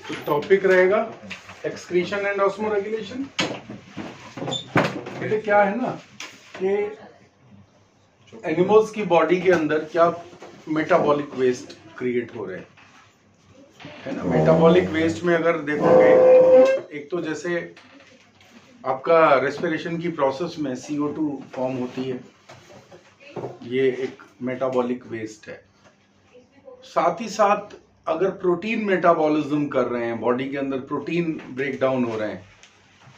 तो टॉपिक रहेगा excretion and osmoregulation. देखिए क्या है ना कि एनिमल्स की बॉडी के अंदर क्या मेटाबॉलिक वेस्ट क्रिएट हो रहे हैं, है ना। मेटाबॉलिक वेस्ट में अगर देखोगे, एक तो जैसे आपका रेस्पिरेशन की प्रोसेस में CO2 फॉर्म होती है, ये एक मेटाबॉलिक वेस्ट है। साथ ही साथ अगर प्रोटीन मेटाबॉलिज्म कर रहे हैं, बॉडी के अंदर प्रोटीन ब्रेक डाउन हो रहे हैं,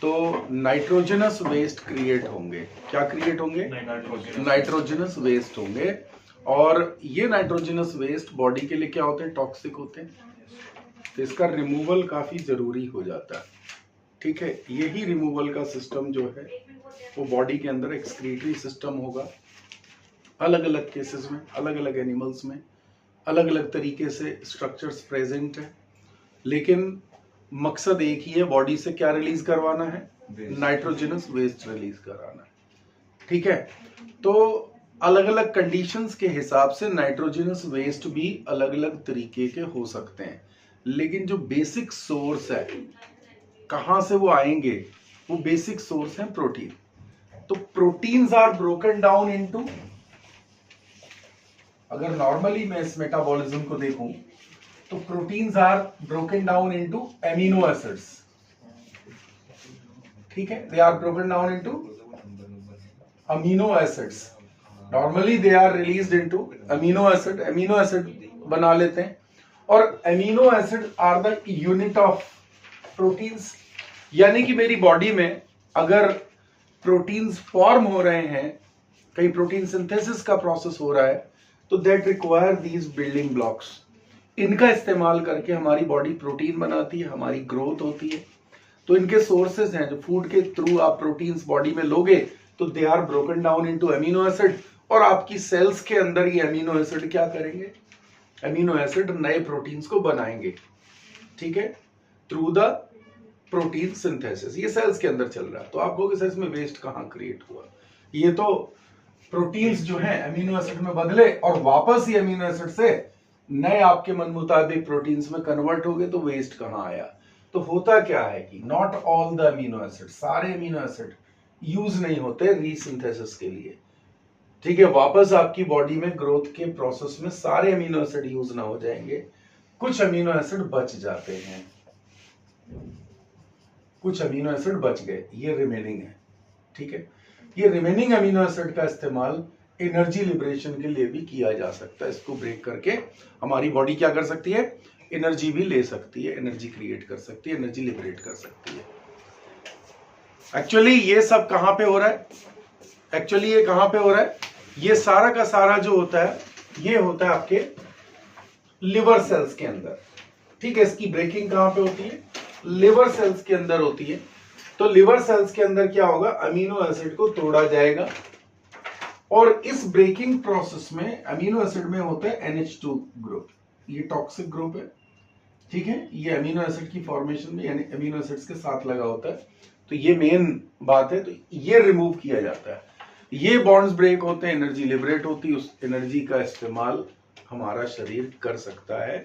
तो नाइट्रोजनस वेस्ट क्रिएट होंगे। क्या क्रिएट होंगे? नाइट्रोजनस वेस्ट होंगे। और ये नाइट्रोजनस वेस्ट बॉडी के लिए क्या होते हैं? टॉक्सिक होते हैं। तो इसका रिमूवल काफी जरूरी हो जाता है, ठीक है। यही रिमूवल का सिस्टम जो है वो बॉडी के अंदर एक्सक्रीटरी सिस्टम होगा। अलग अलग केसेस में, अलग अलग एनिमल्स में अलग अलग तरीके से स्ट्रक्चर्स प्रेजेंट है, लेकिन मकसद एक ही है, बॉडी से क्या रिलीज करवाना है? नाइट्रोजनस वेस्ट रिलीज कराना है, ठीक है। तो अलग अलग कंडीशंस के हिसाब से नाइट्रोजनस वेस्ट भी अलग अलग तरीके के हो सकते हैं, लेकिन जो बेसिक सोर्स है, कहां से वो आएंगे? वो बेसिक सोर्स है प्रोटीन। तो proteins are broken down into, अगर नॉर्मली मैं इस मेटाबॉलिज्म को देखूं तो proteins are broken down into amino acids, ठीक है। They are broken down into amino acids. Normally they are released into amino acid, amino acid बना लेते हैं। और amino acid are the unit of proteins, यानी कि मेरी बॉडी में अगर प्रोटीन्स फॉर्म हो रहे हैं, कहीं प्रोटीन सिंथेसिस का प्रोसेस हो रहा है, तो that require these building blocks. इनका इस्तेमाल करके हमारी बॉडी प्रोटीन बनाती है, हमारी ग्रोथ होती है। तो इनके सोर्सेज हैं, जो फूड के थ्रू आप प्रोटीन्स बॉडी में लोगे तो they are broken down into amino acid, और आपकी सेल्स के अंदर ये अमीनो एसिड क्या करेंगे? अमीनो एसिड नए प्रोटीन्स को बनाएंगे, ठीक है, थ्रू द प्रोटीन सिंथेसिस। ये सेल्स के अंदर चल रहा है। तो आप कहोगे सर इसमें वेस्ट कहाँ क्रिएट हुआ? ये तो प्रोटीन्स जो है अमीनो एसिड में बदले और वापस ही अमीनो एसिड से नए आपके मन मुताबिक प्रोटीन्स में कन्वर्ट हो गए, तो वेस्ट कहां आया? तो होता क्या है कि not all the amino acid, सारे अमीनो एसिड यूज नहीं होते रीसिंथेसिस के लिए, ठीक है। वापस आपकी बॉडी में ग्रोथ के प्रोसेस में सारे अमीनो एसिड यूज ना हो जाएंगे, कुछ अमीनो एसिड बच जाते हैं, कुछ अमीनो एसिड बच गए, ये रिमेनिंग है, ठीक है। ये रिमेनिंग अमीनो एसिड का इस्तेमाल एनर्जी लिबरेशन के लिए भी किया जा सकता है। इसको ब्रेक करके हमारी बॉडी क्या कर सकती है? एनर्जी भी ले सकती है, एनर्जी क्रिएट कर सकती है, एनर्जी लिबरेट कर सकती है। एक्चुअली ये सब कहां पे हो रहा है? एक्चुअली ये कहां पे हो रहा है? ये सारा का सारा जो होता है, ये होता है आपके लिवर सेल्स के अंदर, ठीक है। इसकी ब्रेकिंग कहां पे होती है? लिवर सेल्स के अंदर होती है। तो लिवर सेल्स के अंदर क्या होगा? अमीनो एसिड को तोड़ा जाएगा, और इस ब्रेकिंग प्रोसेस में अमीनो एसिड में होता है NH2 ग्रुप। ये टॉक्सिक ग्रुप है, ठीक है। ये अमीनो एसिड की फॉर्मेशन में यानी अमीनो एसिड्स के साथ लगा होता है, तो ये मेन बात है। तो ये रिमूव किया जाता है, ये बॉन्ड्स ब्रेक होते हैं, एनर्जी लिबरेट होती है, उस एनर्जी का इस्तेमाल हमारा शरीर कर सकता है।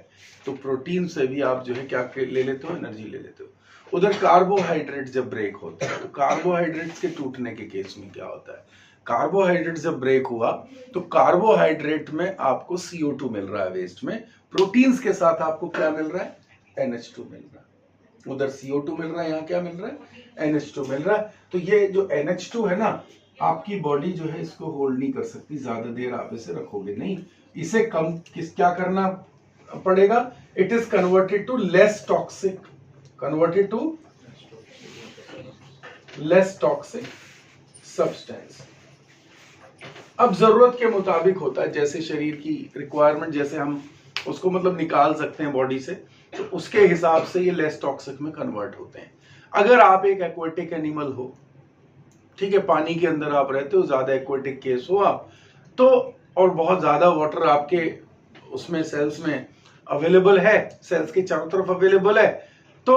तो प्रोटीन से भी आप जो है क्या ले लेते हो? एनर्जी ले लेते हो। उधर कार्बोहाइड्रेट जब ब्रेक होता है, तो कार्बोहाइड्रेट्स के टूटने के केस में क्या होता है? कार्बोहाइड्रेट जब ब्रेक हुआ तो कार्बोहाइड्रेट में आपको CO2 मिल रहा है वेस्ट में, प्रोटीन्स के साथ आपको क्या मिल रहा है? NH2 मिल रहा है। उधर CO2 मिल रहा है, यहाँ क्या मिल रहा है? NH2 मिल रहा है। तो ये जो NH2 है ना, आपकी बॉडी जो है इसको होल्ड नहीं कर सकती, ज्यादा देर आप इसे रखोगे नहीं, इसे कम क्या करना पड़ेगा? It is converted to less toxic, converted to less toxic substance. अब जरूरत के मुताबिक होता है, जैसे शरीर की रिक्वायरमेंट, जैसे हम उसको मतलब निकाल सकते हैं बॉडी से, तो उसके हिसाब से ये लेस टॉक्सिक में कन्वर्ट होते हैं। अगर आप एक एक्वेटिक एनिमल हो, ठीक है, पानी के अंदर आप रहते हो, ज्यादा एक्वेटिक केस हो आप, तो और बहुत ज्यादा वाटर आपके उसमें सेल्स में अवेलेबल है, सेल्स के चारों तरफ अवेलेबल है, तो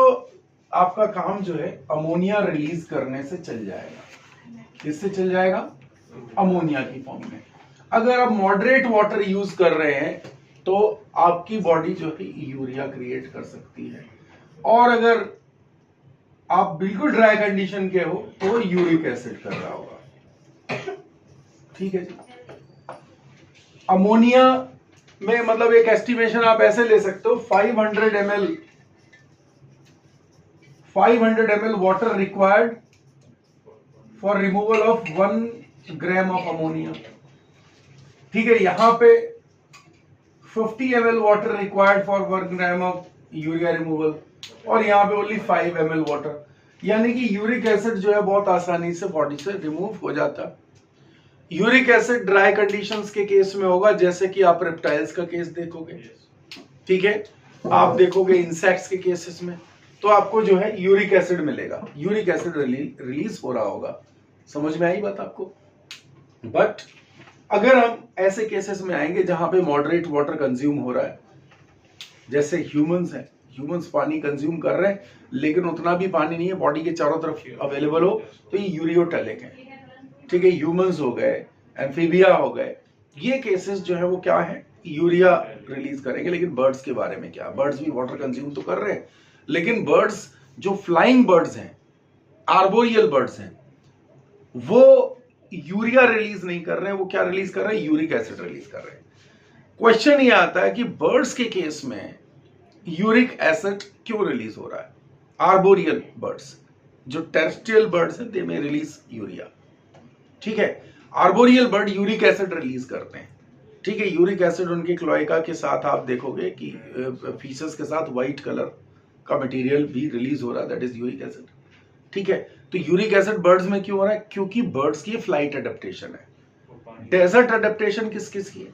आपका काम जो है अमोनिया रिलीज करने से चल जाएगा। किससे चल जाएगा? अमोनिया की फॉर्म में। अगर आप मॉडरेट वाटर यूज कर रहे हैं तो आपकी बॉडी जो है यूरिया क्रिएट कर सकती है। और अगर आप बिल्कुल ड्राई कंडीशन के हो तो यूरिक एसिड कर रहा होगा। ठीक है जी। अमोनिया में मतलब एक एस्टिमेशन आप ऐसे ले सकते हो 500 ml water required for removal of 1 gram of ammonia. ठीक है, यहां पे 50 ml water required for 1 gram of urea removal, और यहां पे ओनली 5 ml वाटर। यानी कि यूरिक एसिड जो है बहुत आसानी से बॉडी से रिमूव हो जाता। यूरिक एसिड ड्राई कंडीशंस के केस में होगा, जैसे कि आप रेप्टाइल्स का केस देखोगे, ठीक है, आप देखोगे इंसेक्ट्स के केसेस में, तो आपको जो है यूरिक एसिड मिलेगा, यूरिक एसिड रिलीज हो रहा होगा। समझ में आई बात आपको? बट अगर हम ऐसे केसेस में आएंगे जहां पे मॉडरेट वाटर कंज्यूम हो रहा है, जैसे ह्यूमंस हैं, ह्यूमंस पानी कंज्यूम कर रहे हैं लेकिन उतना भी पानी नहीं है बॉडी के चारों तरफ अवेलेबल हो, तो ये यूरियोटेलिक है। ठीक है, ह्यूमंस हो गए, एम्फीबिया हो गए, ये केसेस जो है वो क्या है, यूरिया रिलीज करेंगे। लेकिन बर्ड्स के बारे में क्या, बर्ड्स भी वाटर कंज्यूम तो कर रहे हैं, लेकिन बर्ड्स जो फ्लाइंग बर्ड्स हैं, आर्बोरियल बर्ड्स हैं, वो यूरिया रिलीज नहीं कर रहे हैं, वो क्या रिलीज कर रहे हैं, यूरिक एसिड रिलीज कर रहे हैं। क्वेश्चन ये आता है कि बर्ड्स के केस में यूरिक एसिड क्यों रिलीज हो रहा है? आर्बोरियल बर्ड्स, जो टेरेस्ट्रियल बर्ड्स हैं, दे में रिलीज यूरिया। ठीक है, arboreal bird uric acid release करते हैं। ठीक है, यूरिक एसिड उनके क्लोएका के साथ आप देखोगे कि फीसस के साथ व्हाइट कलर का मटेरियल भी रिलीज हो रहा है, दैट इज यूरिक एसिड। ठीक है, तो यूरिक एसिड बर्ड्स में क्यों हो रहा है? क्योंकि बर्ड्स की फ्लाइट एडेप्टेशन है। डेजर्ट एडेप्टेशन किस किस की है?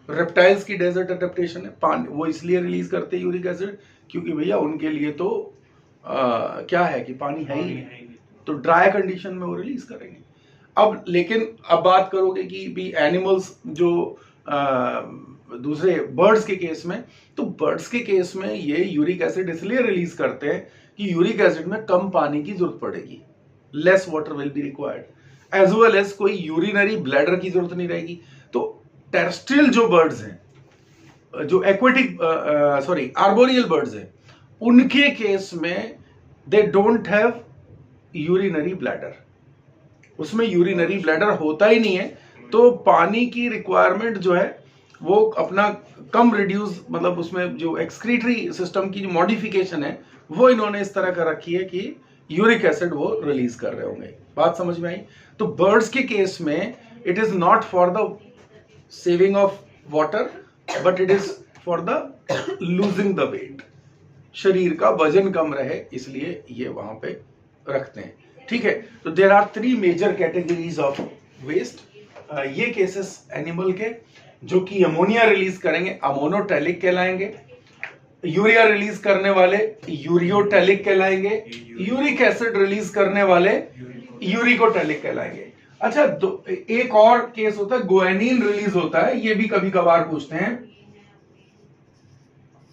रेप्टाइल्स की डेजर्ट एडेप्टेशन है, पानी, वो इसलिए रिलीज करते हैं यूरिक एसिड क्योंकि भैया उनके लिए तो क्या है कि पानी है ही नहीं, तो ड्राई कंडीशन में वो रिलीज करेंगे। अब लेकिन अब बात करोगे कि भी एनिमल्स जो दूसरे बर्ड्स के केस में, तो बर्ड्स के केस में ये यूरिक एसिड इसलिए रिलीज करते हैं कि यूरिक एसिड में कम पानी की जरूरत पड़ेगी, less water will be required, as well as कोई यूरिनरी ब्लैडर की जरूरत नहीं रहेगी। तो टेरेस्ट्रियल जो बर्ड्स हैं, जो एक्वेटिक सॉरी आर्बोरियल बर्ड्स हैं, उनके केस में they don't have urinary bladder, उसमें यूरिनरी ब्लैडर होता ही नहीं है, तो पानी की रिक्वायरमेंट जो है वो अपना कम रिड्यूस, मतलब उसमें जो एक्सक्रीटरी सिस्टम की जो मॉडिफिकेशन है वो इन्होंने इस तरह कर रखी है कि यूरिक एसिड वो रिलीज कर रहे होंगे। बात समझ में आई? तो बर्ड्स के केस में it is not for the saving of water but it is for the losing the weight, शरीर का वजन कम रहे इसलिए ये वहां पे रखते हैं। ठीक है, तो there are 3 major categories of waste. ये केसेस एनिमल के जो कि अमोनिया रिलीज करेंगे अमोनोटेलिक कहलाएंगे, यूरिया रिलीज करने वाले यूरियोटेलिक कहलाएंगे, यूरिक एसिड रिलीज करने वाले यूरिकोटेलिक कहलाएंगे। अच्छा, एक और केस होता है गुआनिन रिलीज होता है, ये भी कभी कभार पूछते हैं।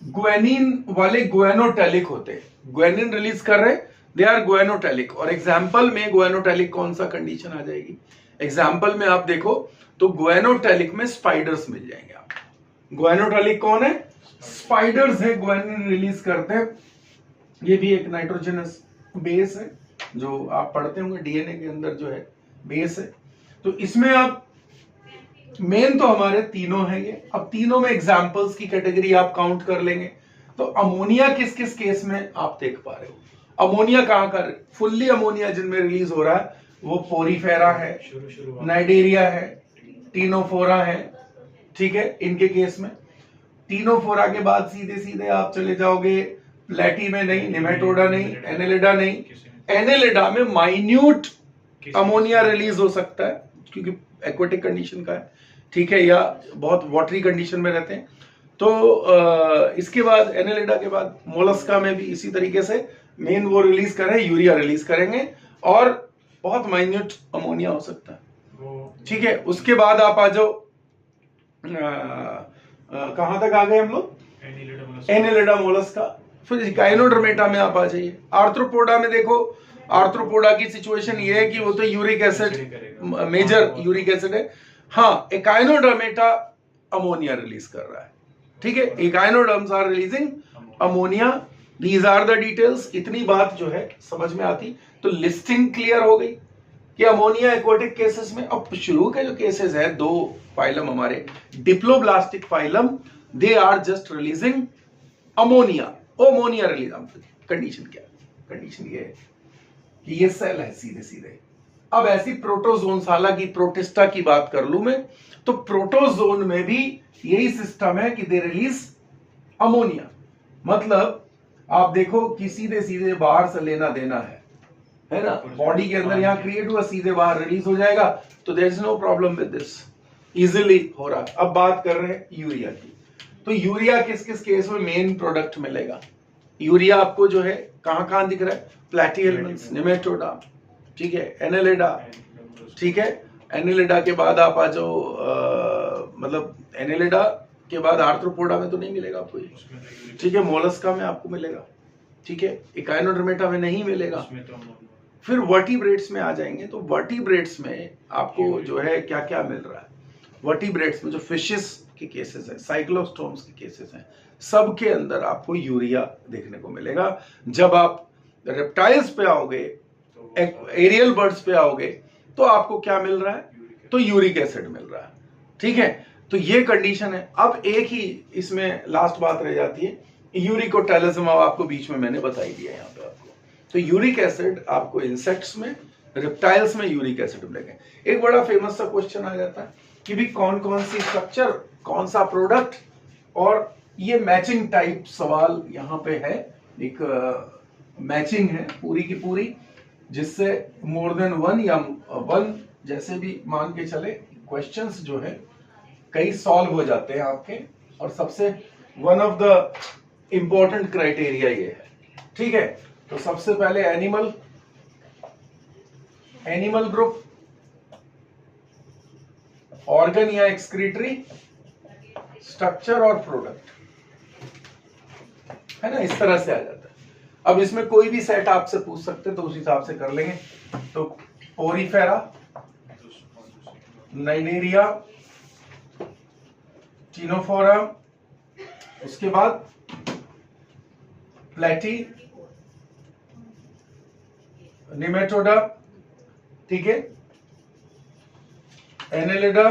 गुआनिन वाले गुआनोटेलिक होते हैं, गुआनिन रिलीज कर रहे, दे आर गुआनोटेलिक। और एग्जाम्पल में गुआनोटेलिक कौन सा कंडीशन आ जाएगी? एग्जाम्पल में आप देखो तो गुआनोटेलिक में स्पाइडर्स मिल जाएंगे आपको। गुआनोटेलिक कौन है? स्पाइडर्स है, गुआनिन रिलीज करते हैं। ये भी एक नाइट्रोजनस बेस है जो आप पढ़ते होंगे, डीएनए के अंदर जो है बेस है। तो इसमें आप मेन तो हमारे तीनों हैं ये। अब तीनों में एग्जाम्पल्स की कैटेगरी आप काउंट कर लेंगे तो अमोनिया किस किस केस में आप देख पा रहे हो? अमोनिया कहां का फुल्ली अमोनिया जिनमें रिलीज हो रहा है वो पोरीफेरा है, नाइडेरिया है, टीनोफोरा है। ठीक है, इनके केस में टीनोफोरा के बाद सीधे सीधे आप चले जाओगे प्लेटी में नहीं, निमेटोडा नहीं, एनेलिडा नहीं। एनेलिडा में माइन्यूट अमोनिया रिलीज हो सकता है क्योंकि एक्वेटिक कंडीशन का है, ठीक है, या बहुत वाटरी कंडीशन में रहते हैं। तो इसके बाद एनेलिडा के बाद मोलस्का में भी इसी तरीके से मेन वो रिलीज कर रहे हैं, यूरिया रिलीज करेंगे और बहुत माइन्यूट अमोनिया हो सकता है। ठीक है, उसके बाद आप आ जाओ कहां तक आ गए हम लोग? Annelida Mollusca. फिर गाइनोडर्मेटा में आप आ जाइए। आर्थ्रोपोडा में देखो, आर्थ्रोपोडा की सिचुएशन ये है कि वो तो uric acid, major uric acid है। हाँ, एकाइनोडर्मेटा अमोनिया रिलीज कर रहा है। ठीक है, echinoderms are releasing ammonia these are the details. इतनी बात जो है समझ में आती तो लिस्टिंग क्लियर हो गई कि अमोनिया एक्वाटिक केसेस में। अब शुरू के जो केसेस है, दो फाइलम हमारे diploblastic phylum, they are just releasing ammonia, ammonia release. Condition क्या है? कंडीशन ये है कि ये सेल है सीधे सीधे। अब ऐसी प्रोटोजोन्स, हालांकि प्रोटिस्टा की बात कर लूं मैं, तो प्रोटोजोन में भी यही सिस्टम है कि दे रिलीज अमोनिया। मतलब आप देखो कि सीधे सीधे बाहर से लेना देना है ना, बॉडी के अंदर यहां क्रिएट हुआ, सीधे बाहर रिलीज हो जाएगा, तो there is no problem with this, easily हो रहा है। अब बात कर रहे हैं यूरिया की। तो यूरिया किस किस केस में मेन प्रोडक्ट मिलेगा? यूरिया आपको जो है कहां कहां दिख रहा है? प्लैटिहेल्मिन्थ, नेमेटोडा, ठीक है, एनेलिडा, ठीक है, एनेलिडा के बाद आप आ जाओ, मतलब एनेलिडा के बाद आर्थ्रोपोडा में तो नहीं मिलेगा आपको ये, ठीक है, मोलस्का में आपको मिलेगा, ठीक है, इकाइनोडर्मेटा में नहीं मिलेगा। फिर वर्टिब्रेट्स में आ जाएंगे, तो वर्टिब्रेट्स में आपको जो है क्या क्या मिल रहा है? वर्टिब्रेट्स में जो फिशेस के केसेस है, साइक्लोस्टोम्स के केसेस हैं, सबके अंदर आपको यूरिया देखने को मिलेगा। जब आप रेप्टाइल्स पे आओगे, एरियल बर्ड्स पे आओगे, तो आपको क्या मिल रहा है? तो यूरिक एसिड मिल रहा है, ठीक है। तो ये कंडीशन है। अब एक ही इसमें लास्ट बात रह जाती है, यूरिकोटैलिज्म, आपको बीच में मैंने बता ही दिया यहाँ पे आपको। तो यूरिक एसिड आपको इंसेक्ट्स में, रेप्टाइल्स में यूरिक एसिड मिलेगा। एक बड़ा फेमस सा क्वेश्चन आ जाता है कि भी कौन कौन सी स्ट्रक्चर, कौन सा प्रोडक्ट, और ये मैचिंग टाइप सवाल यहाँ पे है। एक मैचिंग है पूरी की पूरी, जिससे मोर देन वन या वन जैसे भी मान के चले क्वेश्चंस जो है कई सॉल्व हो जाते हैं आपके। और सबसे one of the important criteria ये है, ठीक है। तो सबसे पहले एनिमल ग्रुप, ऑर्गन या एक्सक्रीटरी, स्ट्रक्चर और प्रोडक्ट, है ना, इस तरह से आ जाता है। अब इसमें कोई भी सेट आपसे पूछ सकते हैं तो उस हिसाब से कर लेंगे। तो पोरीफेरा, नाइनेरिया, टिनोफोरा, उसके बाद प्लेटी, निमेटोडा, ठीक है, एनेलिडा,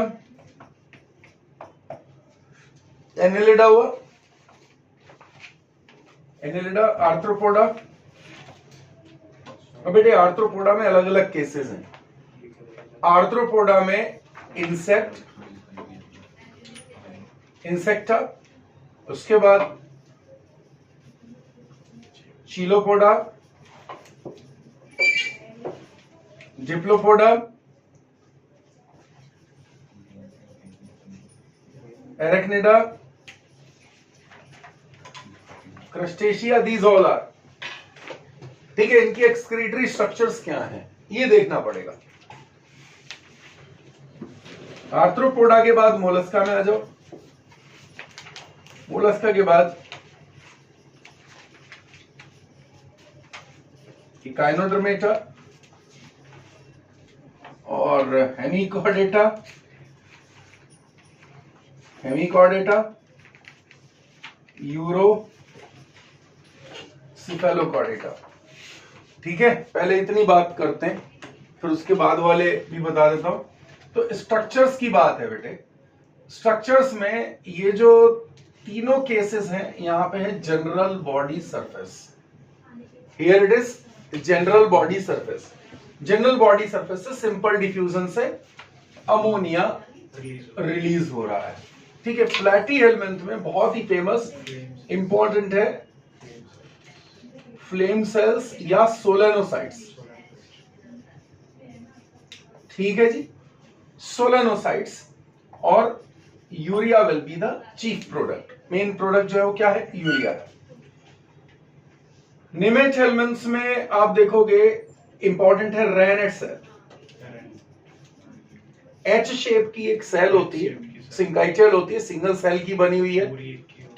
एनेलिडा हुआ, एनेलिडा, आर्थ्रोपोडा। अब बेटे आर्थ्रोपोडा में अलग अलग केसेस हैं। आर्थ्रोपोडा में इंसेक्टा, उसके बाद Chilopoda, Diplopoda, Arachnida, Crustacea, these all are, ठीक है। इनकी एक्सक्रीटरी स्ट्रक्चर्स क्या हैं ये देखना पड़ेगा। आर्थ्रोपोडा के बाद मोलस्का में आ जाओ। मोलस्का के बाद इकाइनोडर्मेटा और हेमिकॉर्डेटा, यूरोसिफेलोकॉर्डेटा, ठीक है। पहले इतनी बात करते हैं, फिर उसके बाद वाले भी बता देता हूं। तो स्ट्रक्चर्स की बात है बेटे। स्ट्रक्चर्स में ये जो तीनों केसेस हैं, यहां पे है general body surface. Here it is general body surface. General body surface से सिंपल डिफ्यूजन से अमोनिया रिलीज हो रहा है, ठीक है। प्लैटीहेल्मिन्थ में बहुत ही फेमस इंपॉर्टेंट है फ्लेम सेल्स या सोलेनोसाइट्स, ठीक है जी, सोलेनोसाइट्स। और urea will be the chief product. Main product जो है वो क्या है? यूरिया। निमेटहेल्मिन्थ्स में आप देखोगे इंपॉर्टेंट है रेनेट सेल। एच शेप की एक सेल होती है, सिंकाइटल होती है, सिंगल सेल की बनी हुई है,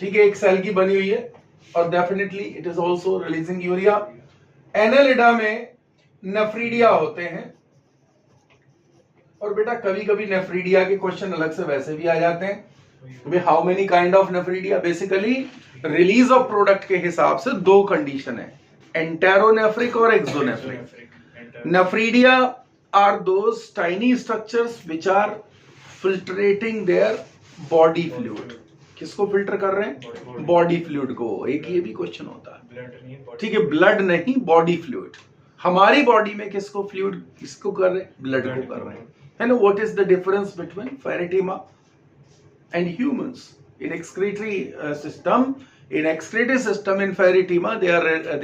ठीक है, एक सेल की बनी हुई है, और definitely it is also releasing urea. Annelida में नेफ्रीडिया होते हैं, और बेटा कभी कभी नेफ्रीडिया के क्वेश्चन अलग से वैसे भी आ जाते हैं। How many kind of nephridia? Basically release of product के हिसाब से दो कंडीशन है, एंटेरोनेफ्रिक और exonephric. Nephridia are those tiny structures which are filterating their body fluid. किसको फिल्टर कर रहे हैं? बॉडी फ्लूइड को। एक ये भी क्वेश्चन होता है, ठीक है, ब्लड नहीं बॉडी फ्लूइड। हमारी बॉडी में किसको फ्लूइड, किसको कर रहे हैं? ब्लड को कर रहे हैं, है ना। What is the difference between Pheretima and humans? In excretory system, in ferritima, they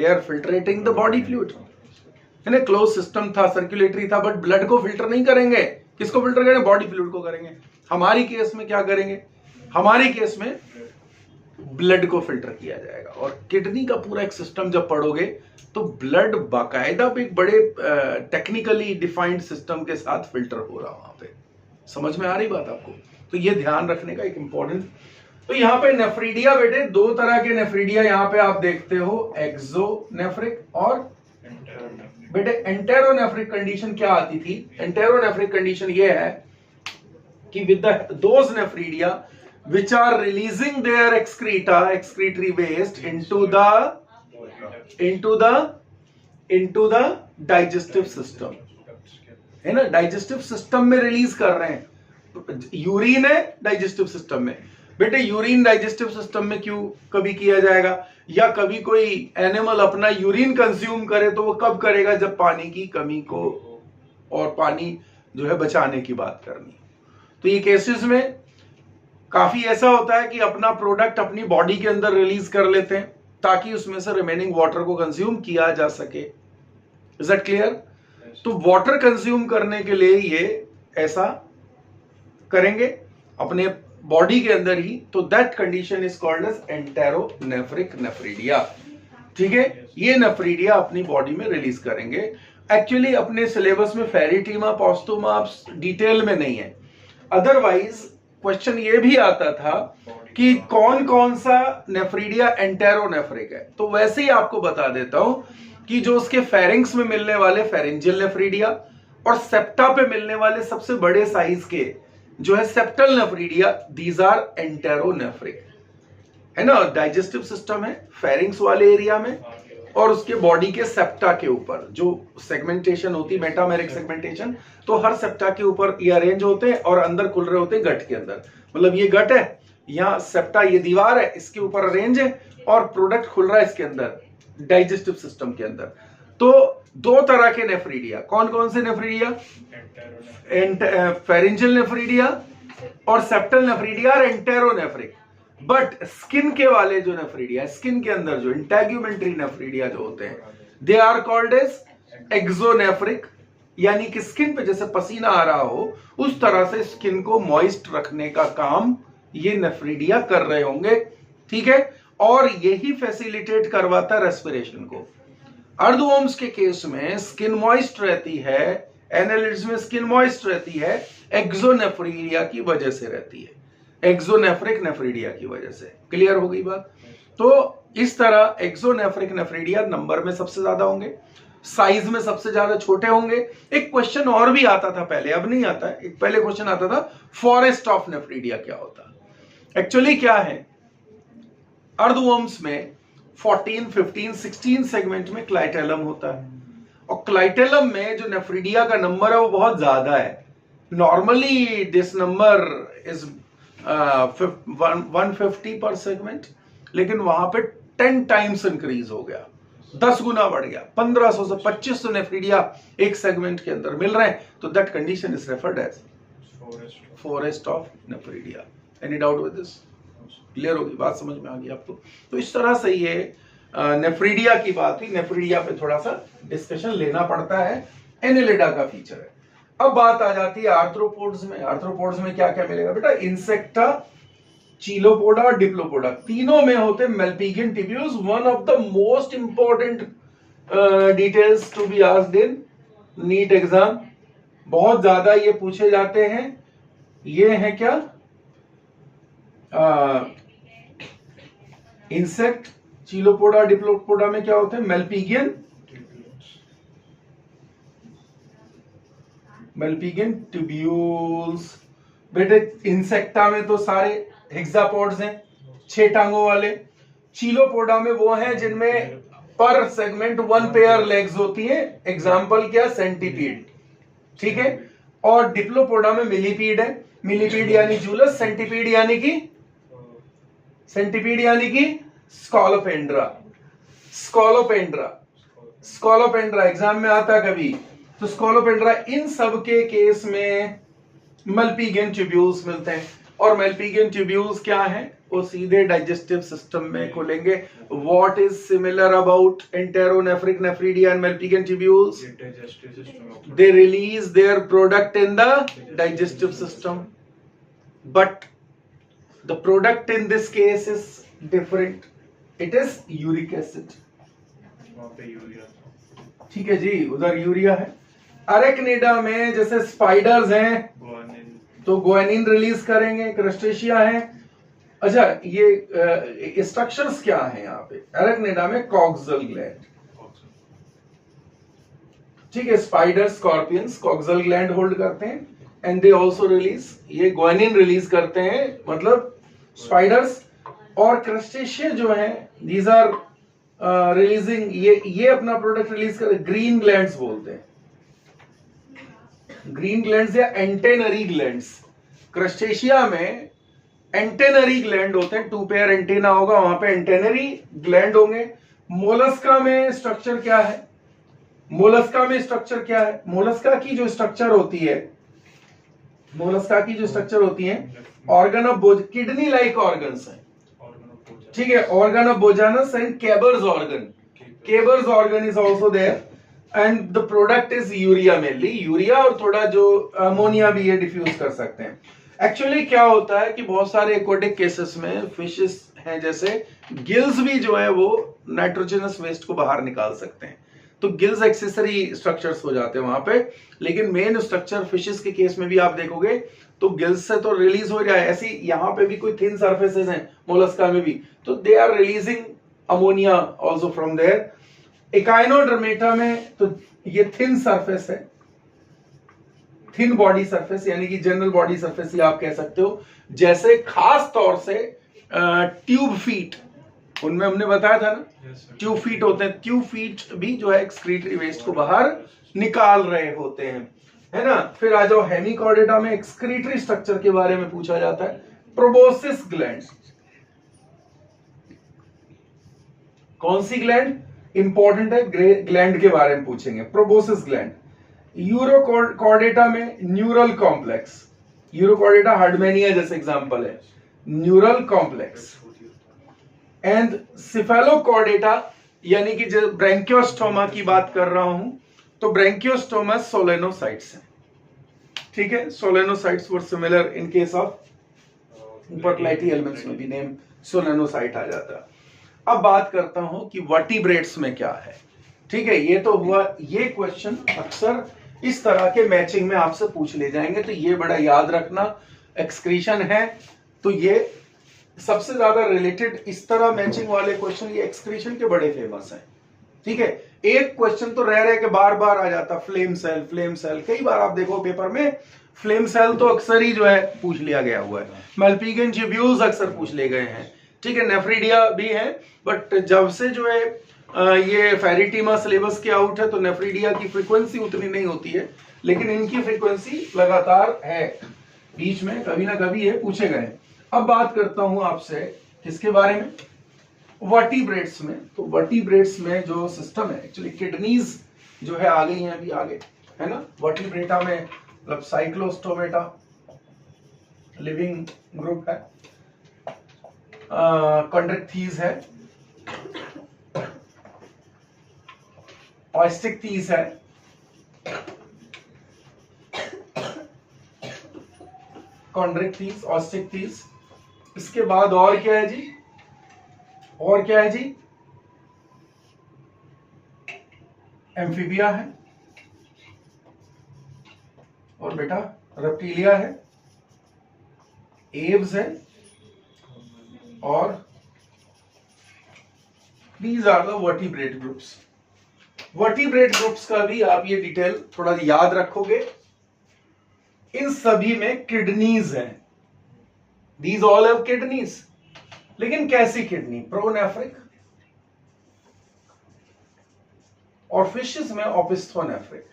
are filtrating the body fluid, है ना। क्लोज सिस्टम था, सर्कुलेटरी था, बट ब्लड को फिल्टर नहीं करेंगे। किसको फिल्टर करेंगे? बॉडी फ्लूइड को करेंगे। हमारी केस में क्या करेंगे? हमारी केस में ब्लड को फिल्टर किया जाएगा। और किडनी का पूरा एक सिस्टम जब पढ़ोगे तो ब्लड बाकायदा एक बड़े टेक्निकली डिफाइंड सिस्टम के साथ फिल्टर हो रहा वहां पे। समझ में आ रही बात आपको? तो ये ध्यान रखने का एक इंपॉर्टेंट। तो यहाँ पे नेफ्रीडिया बेटे दो तरह के नेफ्रीडिया यहाँ पे आप देखते हो, एक्सोनेफ्रिक और बेटे एंटेरोनेफ्रिक। कंडीशन क्या आती थी? एंटेरोनेफ्रिक कंडीशन ये है कि with those nephridia which are releasing their excretory waste into the digestive system, है ना। डाइजेस्टिव सिस्टम में रिलीज कर रहे हैं। यूरिन है डाइजेस्टिव सिस्टम में। बेटे यूरिन डाइजेस्टिव सिस्टम में क्यों कभी किया जाएगा? या कभी कोई एनिमल अपना यूरिन कंज्यूम करे तो वो कब करेगा? जब पानी की कमी को और पानी जो है बचाने की बात करनी। तो ये केसेस में काफी ऐसा होता है कि अपना प्रोडक्ट अपनी बॉडी के अंदर रिलीज कर लेते हैं ताकि उसमें से रिमेनिंग वाटर को कंज्यूम किया जा सके। Is that clear? तो वाटर कंज्यूम करने के लिए ये ऐसा करेंगे अपने बॉडी के अंदर ही, तो that condition is called as enteronephric nephridia. ठीक है, ये नेफ्रीडिया अपनी बॉडी में रिलीज करेंगे। एक्चुअली अपने सिलेबस में फेरिटीमा पोस्टोमा डिटेल में नहीं है, अदरवाइज क्वेश्चन ये भी आता था कि कौन कौन सा नेफ्रीडिया एंटेरोनेफ्रिक है। तो वैसे ही आपको बता देता हूं कि जो उसके फेरिंग्स में मिलने वाले फेरिंजियल नेफ्रीडिया और सेप्टा पे मिलने वाले सबसे बड़े साइज के जो है सेप्टल नेफ्रीडिया, दीज आर एंटेरोनेफ्रिक, है ना। डाइजेस्टिव सिस्टम है फेरिंग्स वाले एरिया में और उसके बॉडी के सेप्टा के ऊपर जो सेगमेंटेशन होती है, मेटामेरिक सेगमेंटेशन, तो हर सेप्टा के ऊपर ये अरेंज होते हैं और अंदर खुल रहे होते हैं गट के अंदर। मतलब ये गट है, यहाँ सेप्टा ये दीवार है, इसके ऊपर अरेंज है और प्रोडक्ट खुल रहा है इसके अंदर डाइजेस्टिव सिस्टम के अंदर। तो दो तरह के नेफ्रीडिया, कौन कौन से नेफ्रीडिया? फेरिंजियल नेफ्रीडिया और सेप्टल नेफ्रीडिया और एंटेरोनेफ्रिक। बट स्किन के वाले जो नेफ्रीडिया, स्किन के अंदर जो इंटेग्यूमेंट्री नेफ्रीडिया जो होते हैं, दे आर कॉल्ड एज एक्सोनेफ्रिक। यानी कि स्किन पे जैसे पसीना आ रहा हो उस तरह से स्किन को मॉइस्ट रखने का काम ये नेफ्रीडिया कर रहे होंगे, ठीक है। और यही फैसिलिटेट करवाता है रेस्पिरेशन को। अर्धवॉर्म्स के केस में स्किन मॉइस्ट रहती है, एनालिड्स में स्किन मॉइस्ट रहती है, एक्सोनेफ्रीडिया की वजह से रहती है, एक्सोनेफ्रिक नेफ्रीडिया की वजह से। क्लियर हो गई बात? तो इस तरह एक्सोनेफ्रिक नेफ्रीडिया नंबर में सबसे ज्यादा होंगे, साइज में सबसे ज्यादा छोटे होंगे। एक क्वेश्चन और भी आता था पहले, अब नहीं आता है, एक पहले क्वेश्चन आता था फॉरेस्ट ऑफ नेफ्रीडिया क्या होता। एक्चुअली क्या है, अर्धवॉर्म्स में 14, 15, 16 सेगमेंट में क्लाइटेलम होता है और क्लाइटेलम में जो नेफ्रीडिया का नंबर है वो बहुत ज्यादा है। नॉर्मली दिस नंबर इज 150 पर सेगमेंट, लेकिन वहां पे 10 टाइम्स इंक्रीज हो गया, 10 गुना बढ़ गया, 1500 से 2500 नेफ्रीडिया एक सेगमेंट के अंदर मिल रहे हैं। तो that condition is referred as forest of nephridia. Any doubt with this? Clear होगी बात? समझ में आ गई आपको? तो इस तरह से ये नेफ्रीडिया की बात हुई। नेफ्रीडिया पे थोड़ा सा डिस्कशन लेना पड़ता है, एनेलिडा का फीचर है। अब बात आ जाती है आर्थ्रोपोड्स में। आर्थ्रोपोड्स में क्या क्या मिलेगा बेटा? इंसेक्टा, चीलोपोडा और डिप्लोपोडा, तीनों में होते malpighian tubules. One of the most important details to be asked in NEET exam, बहुत ज्यादा ये पूछे जाते हैं। ये है क्या? इंसेक्ट, चीलोपोडा, डिप्लोपोडा में क्या होते हैं? मेल्पिगियन ट्यूब्यूल्स। बेटे इंसेक्टा में तो सारे हेक्सापोड्स हैं 6 टांगों वाले। चीलोपोडा में वो हैं जिनमें पर सेगमेंट 1 पेयर लेग्स होती है, एग्जाम्पल क्या, सेंटीपीड, ठीक है। और डिप्लोपोडा में मिलीपीड है, मिलीपीड यानी जूलस, सेंटीपीड यानी कि स्कॉलोपेंड्रा। स्कॉलोपेंड्रा एग्जाम में आता कभी, तो स्कॉलोपेंड्रा, इन सब के केस में मल्पीगियन ट्यूब्यूल्स मिलते हैं। और मल्पीगियन ट्यूब्यूल्स क्या है, वो सीधे डाइजेस्टिव सिस्टम में खुलेंगे। What is similar about enteronephric nephridia and malpighian tubules? They release their product in the digestive system, but the product in this case is different. It is uric acid. ठीक है जी, उधर urea है। Arachnida में जैसे spiders हैं तो guanine release करेंगे, crustacea है। अच्छा, ये स्ट्रक्चर्स क्या है यहाँ पे? अरेक्निडा में कॉक्सल ग्लैंड, ठीक है। Spider, scorpions coxal gland hold करते हैं एंड दे आल्सो रिलीज, ये ग्वानिन रिलीज करते हैं, मतलब स्पाइडर्स। और क्रस्टेशिया जो है, दीज आर रिलीजिंग, ये अपना प्रोडक्ट रिलीज कर, ग्रीन ग्लैंड्स बोलते हैं, ग्रीन ग्लैंड्स या एंटेनरी ग्लैंड्स। क्रस्टेशिया में एंटेनरी ग्लैंड होते हैं, 2 पेयर एंटेना होगा, वहां पे एंटेनरी ग्लैंड होंगे। मोलस्का में स्ट्रक्चर क्या है? मोलस्का की जो स्ट्रक्चर होती है, organ of Bojanus, kidney like organs है, ठीक है। Organ of Bojanus and Keber's organ is also there and the product is urea, mainly urea, और थोड़ा जो अमोनिया भी ये डिफ्यूज कर सकते हैं। एक्चुअली क्या होता है कि बहुत सारे एक्वाटिक केसेस में फिशेस हैं, जैसे गिल्स भी जो है वो नाइट्रोजनस वेस्ट को बाहर निकाल सकते हैं, तो गिल्स एक्सेसरी स्ट्रक्चर्स हो जाते हैं वहां पे। लेकिन मेन स्ट्रक्चर फिशेस के केस में भी आप देखोगे तो गिल्स से तो रिलीज हो रहा है। ऐसी यहाँ पे भी कोई थिन सरफेसेस हैं मोलस्का में भी, तो they are releasing ammonia also from there. Echinodermata में तो ये थिन सरफेस है, थिन बॉडी सरफेस, यानी कि जनरल बॉडी सरफेस ही आप कह सकते हो। जैसे खास तौर से ट्यूब फीट, उनमें हमने बताया था ना, ट्यूब फीट होते हैं, ट्यूब फीट भी जो है एक्सक्रीटरी वेस्ट को बाहर निकाल रहे होते हैं, है ना। फिर आ जाओ हेमिकॉर्डेटा में, एक्सक्रीटरी स्ट्रक्चर के बारे में पूछा जाता है। प्रोबोसिस ग्लैंड, कौन सी ग्लैंड इंपॉर्टेंट है, ग्लैंड के बारे में पूछेंगे, प्रोबोसिस ग्लैंड। यूरोकॉर्डेटा में न्यूरल कॉम्प्लेक्स, यूरोकॉर्डेटा हार्डमेनिया जैसे एग्जांपल है, न्यूरल कॉम्प्लेक्स। एंड सिफेलोकॉर्डेटा, यानी कि जो ब्रैंकियोस्टोमा की बात कर रहा हूं, तो ब्रैंकियोस्टोमा सोलेनोसाइट्स है, ठीक है। Solenocytes were similar in case of पर्टलाइटी एलिमेंट्स में भी नेम सोलेनोसाइट आ जाता है। अब बात करता हूं कि वर्टिब्रेट्स में क्या है, ठीक है। ये तो हुआ, ये क्वेश्चन अक्सर इस तरह के मैचिंग में आपसे पूछ ले जाएंगे, तो ये बड़ा याद रखना। एक्सक्रीशन है तो ये सबसे ज्यादा रिलेटेड इस तरह मैचिंग वाले क्वेश्चन, ये एक्सक्रीशन के बड़े फेमस हैं, ठीक है। एक क्वेश्चन तो रह के बार बार आ जाता, फ्लेम सेल, कई बार आप देखो पेपर में फ्लेम सेल तो अक्सर ही जो है पूछ लिया गया हुआ है। मल्पीगियन ट्यूब्यूल्स अक्सर पूछ ले गए हैं, ठीक है। नेफ्रिडिया भी है, बट जब से जो है ये फेरिटीमा सिलेबस के आउट है, तो नेफ्रिडिया की फ्रीक्वेंसी उतनी नहीं होती है, लेकिन इनकी फ्रीक्वेंसी लगातार है, बीच में कभी ना कभी ये पूछे गए। अब बात करता हूं आपसे किसके बारे में, वर्टिब्रेट्स में। तो वर्टिब्रेट्स में जो सिस्टम है, एक्चुअली किडनीज जो है आ गई हैं अभी आगे, है ना। वर्टिब्रेटा में मतलब साइक्लोस्टोमेटा लिविंग ग्रुप है, कॉन्ड्रिक्थीज है, ऑस्टिक्थीज है, कॉन्ड्रिक्थीज, ऑस्टिक्थीज। इसके बाद और क्या है जी, एम्फीबिया है, और बेटा रेप्टिलिया है, एव्स है, और these are the vertebrate groups. Vertebrate groups का भी आप ये डिटेल थोड़ा याद रखोगे। इन सभी में किडनीज हैं, दीज ऑल हैव किडनीज, लेकिन कैसी किडनी? प्रोनेफ्रिक, और फिशेस में ओपिस्थोनेफ्रिक।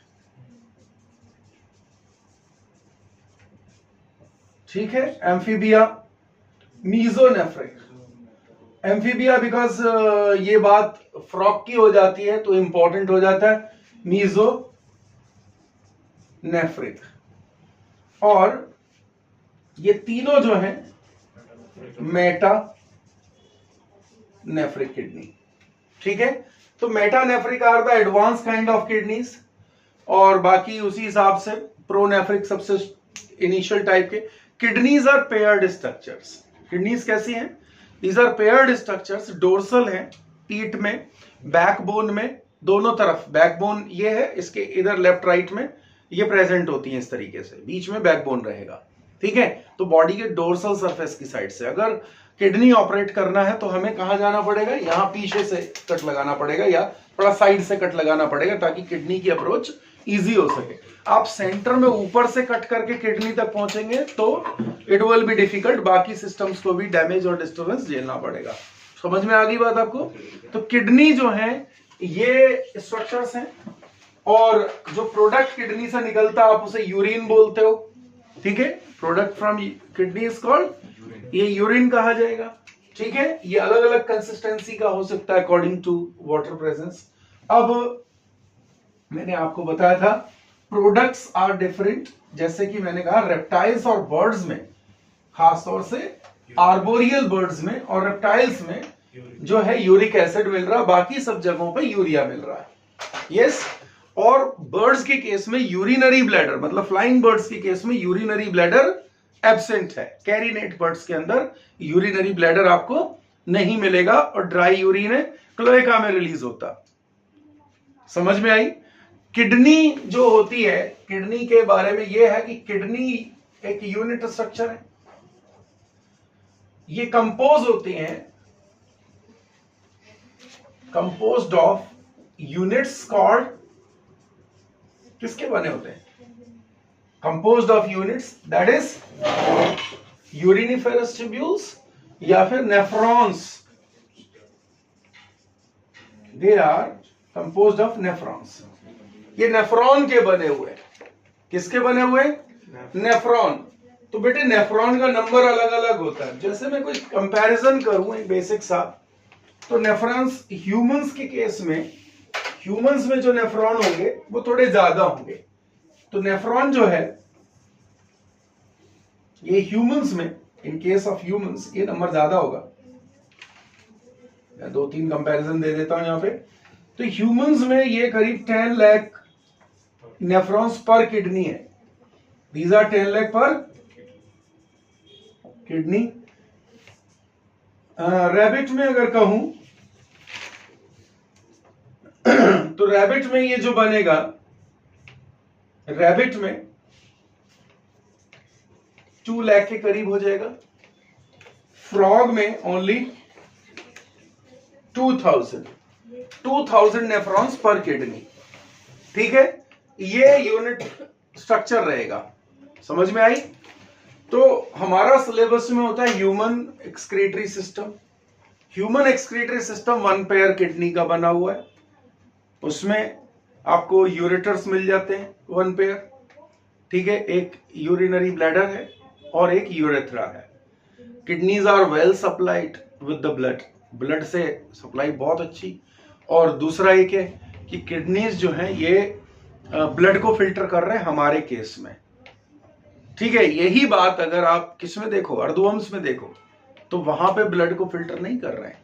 ठीक है। Amphibia mesonephric. एम्फीबिया बिकॉज ये बात फ्रॉग की हो जाती है तो इंपॉर्टेंट हो जाता है, मीजोनेफ्रिक। और ये तीनों जो हैं मेटानेफ्रिक किडनी। ठीक है। तो metanephric are the advance kind of kidneys, और बाकी उसी हिसाब से प्रोनेफ्रिक सबसे इनिशियल टाइप के। Kidneys are paired structures. Kidneys कैसी हैं? These are paired structures, dorsal हैं पीठ में, बैकबोन में, दोनों तरफ बैकबोन ये है, इसके इधर लेफ्ट राइट में ये प्रेजेंट होती हैं इस तरीके से, बीच में बैकबोन रहेगा। ठीक है। तो बॉडी के डोर्सल सरफेस की साइड से अगर किडनी ऑपरेट करना है तो हमें कहां जाना पड़ेगा? यहां पीछे से कट लगाना पड़ेगा या थोड़ा साइड से कट लगाना पड़ेगा ताकि किडनी की अप्रोच इजी हो सके। आप सेंटर में ऊपर से कट करके किडनी तक पहुंचेंगे तो इट विल बी डिफिकल्ट, बाकी सिस्टम्स को भी डैमेज और डिस्टर्बेंस झेलना पड़ेगा। समझ में आ गई बात आपको? तो किडनी जो है ये स्ट्रक्चर्स हैं, और जो प्रोडक्ट किडनी से निकलता है आप उसे यूरिन बोलते हो। ठीक है। Product from kidney is called, ये यूरिन कहा जाएगा। ठीक है। ये अलग अलग कंसिस्टेंसी का हो सकता है अकॉर्डिंग टू वाटर प्रेजेंस। अब मैंने आपको बताया था प्रोडक्ट्स आर डिफरेंट, जैसे कि मैंने कहा रेप्टाइल्स और बर्ड्स में, खासतौर से आर्बोरियल बर्ड्स में और रेप्टाइल्स में जो है यूरिक एसिड मिल रहा है, बाकी सब जगहों पे यूरिया मिल रहा है। यस। और बर्ड्स के केस में यूरिनरी ब्लैडर, मतलब फ्लाइंग बर्ड्स के केस में यूरिनरी ब्लैडर एब्सेंट है। कैरिनेट बर्ड्स के अंदर यूरिनरी ब्लैडर आपको नहीं मिलेगा, और ड्राई यूरिन है क्लोएका में रिलीज होता। समझ में आई? किडनी जो होती है, किडनी के बारे में यह है कि किडनी एक यूनिट स्ट्रक्चर है। ये कंपोज होती हैं, कंपोज्ड ऑफ यूनिट्स कॉल्ड, किसके बने होते हैं? Composed of units, that is uriniferous tubules या फिर nephrons. They are composed of nephrons. ये नेफ्रॉन के बने हुए। किसके बने हुए? नेफ्रॉन। तो बेटे नेफ्रॉन का नंबर अलग अलग होता है। जैसे मैं कोई कंपैरिजन करूं एक बेसिक सा, तो नेफ्रॉन्स ह्यूमंस के केस में, ह्यूमंस में जो नेफ्रॉन होंगे वो थोड़े ज्यादा होंगे। तो नेफ्रॉन जो है ये ह्यूमंस में, इन केस ऑफ ह्यूमंस ये नंबर ज्यादा होगा। मैं 2-3 कंपैरिजन दे देता हूं यहां पे। तो ह्यूमंस में ये करीब 10 लाख नेफ्रॉन्स पर किडनी है। दीज आर 10 लाख पर किडनी। रैबिट में अगर कहूं तो रैबिट में ये जो बनेगा, रैबिट में 2 लाख के करीब हो जाएगा। फ्रॉग में ओनली 2000 नेफ्रॉन्स पर किडनी। ठीक है। ये यूनिट स्ट्रक्चर रहेगा। समझ में आई? तो हमारा सिलेबस में होता है human excretory system. Human excretory system 1 pair kidney का बना हुआ है। उसमें आपको यूरेटर्स मिल जाते हैं 1 पेयर। ठीक है। एक यूरिनरी ब्लैडर है और एक यूरेथ्रा है। Kidneys are well supplied with the blood, blood से सप्लाई बहुत अच्छी। और दूसरा एक है कि किडनीज जो हैं ये ब्लड को फिल्टर कर रहे हैं हमारे केस में। ठीक है। यही बात अगर आप किस में देखो, अर्धवंश में देखो, तो वहां पे ब्लड को फिल्टर नहीं कर रहे हैं,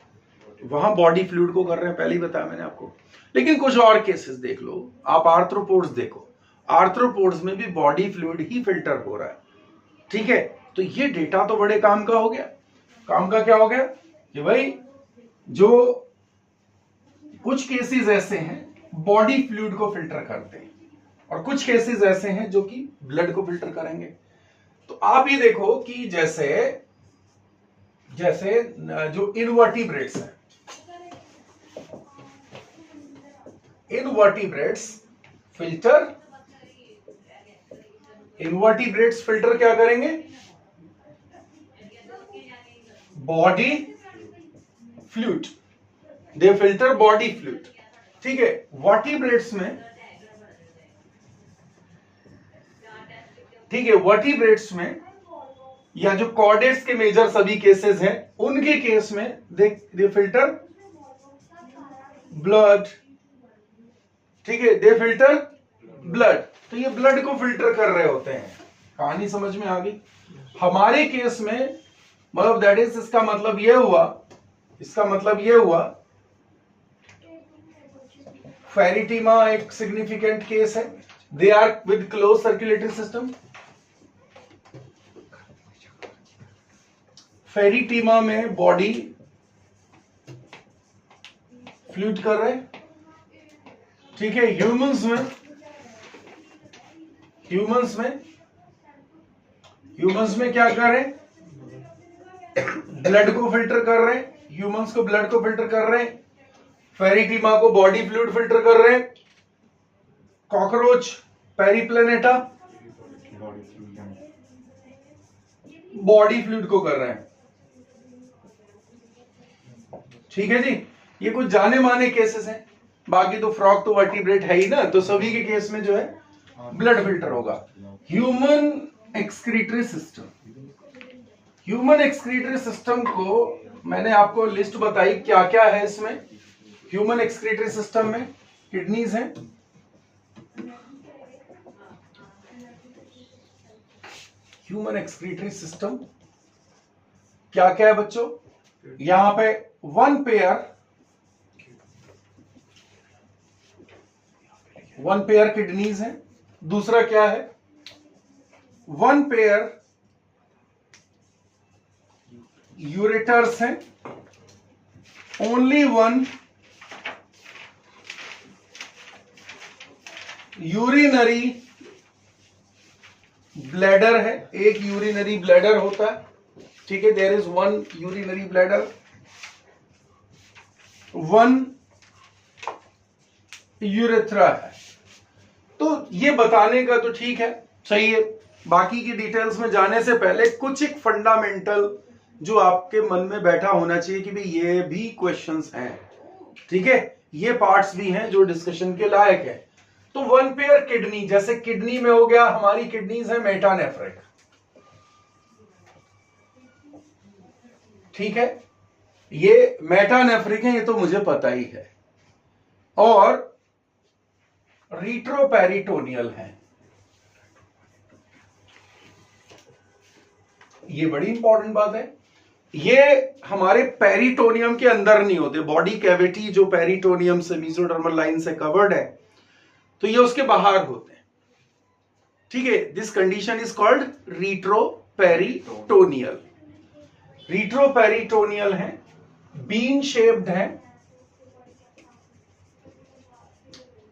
वहां बॉडी फ्लूइड को कर रहे हैं। पहले ही बताया मैंने आपको। लेकिन कुछ और केसेस देख लो, आप आर्थ्रोपोड्स देखो, आर्थ्रोपोड्स में भी बॉडी फ्लूइड ही फिल्टर हो रहा है। ठीक है। तो ये डेटा तो बड़े काम का हो गया। काम का क्या हो गया कि भाई जो कुछ केसेस ऐसे हैं बॉडी फ्लूइड को फिल्टर करते हैं, और कुछ केसेस ऐसे हैं जो कि ब्लड को फिल्टर करेंगे। तो आप ये देखो कि जैसे जो इनवर्टिब्रेट्स हैं, इनवर्टिब्रेट्स फिल्टर क्या करेंगे? बॉडी फ्लूइड, दे फिल्टर बॉडी फ्लूइड। ठीक है, वर्टिब्रेट्स में, ठीक है, वर्टिब्रेट्स में या जो कॉर्डेट्स के मेजर सभी केसेस हैं उनके केस में दे फिल्टर ब्लड। ठीक है, दे फिल्टर ब्लड, तो ये ब्लड को फिल्टर कर रहे होते हैं। कहानी समझ में आ गई? हमारे केस में मतलब दैट इज, इसका मतलब ये हुआ फेरिटीमा एक सिग्निफिकेंट केस है। They are with close circulatory system. Pheretima में बॉडी फ्लूइड कर रहे हैं। ठीक है, ह्यूमंस में क्या कर रहे हैं? ब्लड को फिल्टर कर रहे हैं। ह्यूमंस को ब्लड को फिल्टर कर रहे हैं, फेरिटीमा को बॉडी फ्लूइड फिल्टर कर रहे हैं। कॉकरोच पेरिप्लेनेटा बॉडी फ्लूइड को कर रहे हैं। ठीक है जी, ये कुछ जाने माने केसेस हैं। बाकी तो फ्रॉग तो वर्टिब्रेट है ही ना, तो सभी के केस में जो है ब्लड फिल्टर होगा। ह्यूमन एक्सक्रीटरी सिस्टम को मैंने आपको लिस्ट बताई क्या क्या है इसमें। ह्यूमन एक्सक्रीटरी सिस्टम में किडनीज हैं, ह्यूमन एक्सक्रीटरी सिस्टम क्या क्या है बच्चों? यहां पे वन पेयर किडनीज है। दूसरा क्या है? वन पेयर यूरेटर्स हैं। ओनली वन यूरिनरी ब्लैडर है। एक यूरिनरी ब्लैडर होता है। ठीक है, there is one urinary bladder, one urethra है। तो ये बताने का तो ठीक है, सही है। बाकी की डिटेल्स में जाने से पहले कुछ एक फंडामेंटल जो आपके मन में बैठा होना चाहिए कि भाई ये भी क्वेश्चंस हैं। ठीक है, ये पार्ट्स भी हैं जो डिस्कशन के लायक है। तो वन पेयर किडनी, जैसे किडनी में हो गया, हमारी किडनीज है मेटानेफ्रिक। ठीक है, ये मेटानेफ्रिक है, ये तो मुझे पता ही है। और रीट्रोपेरिटोनियल है, ये बड़ी इंपॉर्टेंट बात है। ये हमारे पेरिटोनियम के अंदर नहीं होते। बॉडी कैविटी जो पेरिटोनियम से मेसोडर्मल लाइन से कवर्ड है, तो ये उसके बाहर होते हैं। ठीक है, दिस कंडीशन इज कॉल्ड रीट्रोपेरिटोनियल। रीट्रोपेरिटोनियल है, बीन शेप्ड है।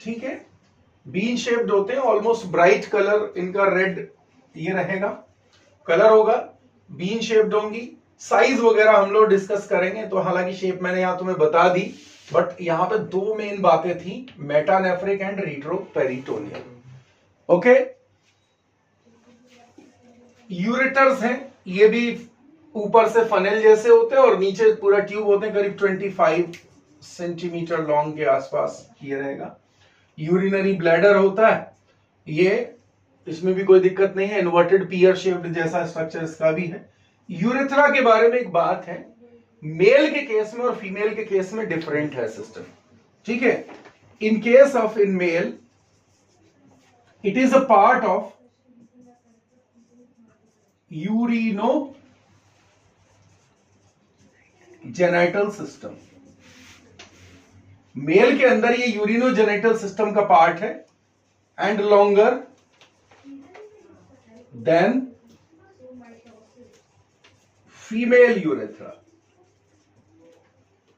ठीक है, बीन शेप्ड होते हैं, ऑलमोस्ट ब्राइट कलर इनका रेड ये रहेगा, कलर होगा, बीन शेप्ड होंगी। साइज वगैरह हम लोग डिस्कस करेंगे। तो हालांकि शेप मैंने यहां तुम्हें बता दी, बट यहां पे दो मेन बातें थी, मेटानेफ्रिक एंड रीट्रोपेरिटोनियल। ओके, यूरेटर्स हैं, ये भी ऊपर से फनेल जैसे होते हैं और नीचे पूरा ट्यूब होते हैं, करीब 25 सेंटीमीटर लॉन्ग के आसपास ये रहेगा। यूरिनरी ब्लैडर होता है, ये इसमें भी कोई दिक्कत नहीं है, इन्वर्टेड पियर शेप्ड जैसा स्ट्रक्चर इसका भी है। यूरेथ्रा के बारे में एक बात है, मेल के केस में और फीमेल के केस में डिफरेंट है सिस्टम। ठीक है, in case of in male it is a part of urinogenital system. Male के अंदर ये यूरिनोजेनिटल सिस्टम का पार्ट है and longer than female urethra.